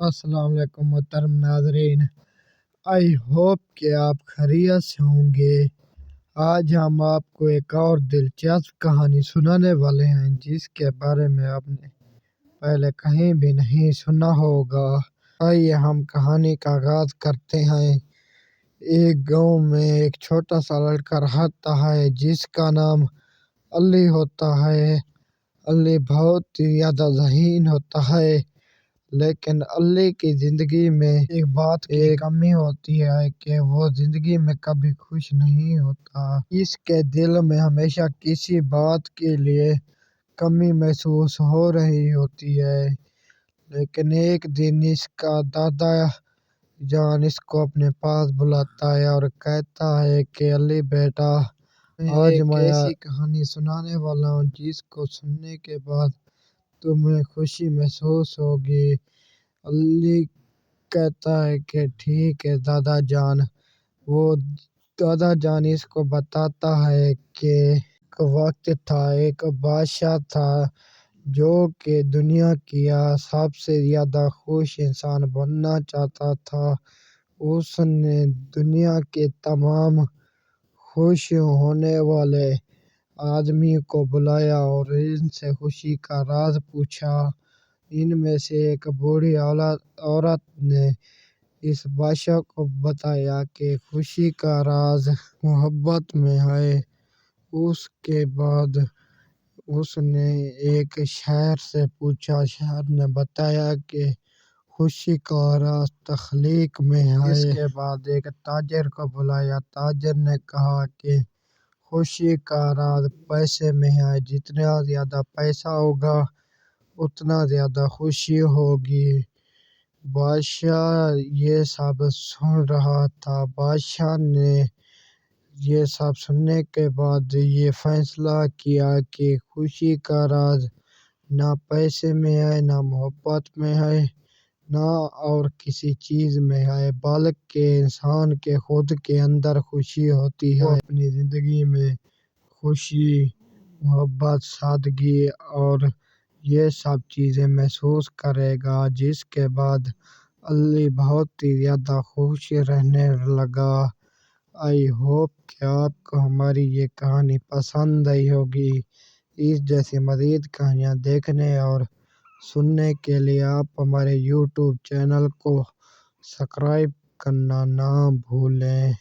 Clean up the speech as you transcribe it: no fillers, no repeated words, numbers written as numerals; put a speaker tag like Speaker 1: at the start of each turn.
Speaker 1: अस्सलाम वालेकुम मोहतरम नाज़रीन। आई होप कि आप खैरियत से होंगे। आज हम आपको एक और दिलचस्प कहानी सुनाने वाले हैं जिसके बारे में आपने पहले कहीं भी नहीं सुना होगा। आइए हम कहानी का आगाज करते हैं। एक गांव में एक छोटा सा लड़का रहता है जिसका नाम अली होता है। अली बहुत ही ज्यादा ज़हीन होता है, लेकिन अली की जिंदगी में एक बात की कमी होती है कि वो जिंदगी में कभी खुश नहीं होता। इसके दिल में हमेशा किसी बात के लिए कमी महसूस हो रही होती है। लेकिन एक दिन इसका दादा जान इसको अपने पास बुलाता है और कहता है कि अली बेटा, आज मैं ऐसी कहानी सुनाने वाला हूँ जिसको सुनने के बाद तुम्हें खुशी महसूस होगी। अली कहता है कि ठीक है दादा जान। वो दादा जान इसको बताता है कि एक वक्त था, एक बादशाह था जो कि दुनिया का सबसे ज्यादा खुश इंसान बनना चाहता था। उसने दुनिया के तमाम खुश होने वाले आदमी को बुलाया और इनसे खुशी का राज पूछा। इनमें से एक बूढ़ी औरत ने इस बादशाह को बताया कि खुशी का राज मोहब्बत में है। उसके बाद उसने एक शायर से पूछा। शायर ने बताया कि खुशी का राज तख्लीक में है। इसके बाद एक ताजर को बुलाया। ताजर ने कहा कि खुशी का राज पैसे में है। जितना ज्यादा पैसा होगा उतना ज्यादा खुशी होगी। बादशाह ये सब सुन रहा था। बादशाह ने ये सब सुनने के बाद ये फैसला किया कि खुशी का राज ना पैसे में है, ना मोहब्बत में है, ना और किसी चीज में है, बल्कि इंसान के खुद के अंदर खुशी होती है। वो अपनी जिंदगी में खुशी, मोहब्बत, सादगी और ये सब चीजें महसूस करेगा। जिसके बाद अली बहुत ही ज्यादा खुश रहने लगा। आई होप कि आपको हमारी ये कहानी पसंद आई होगी। इस जैसी मज़ीद कहानियाँ देखने और सुनने के लिए आप हमारे यूट्यूब चैनल को सब्सक्राइब करना ना भूलें।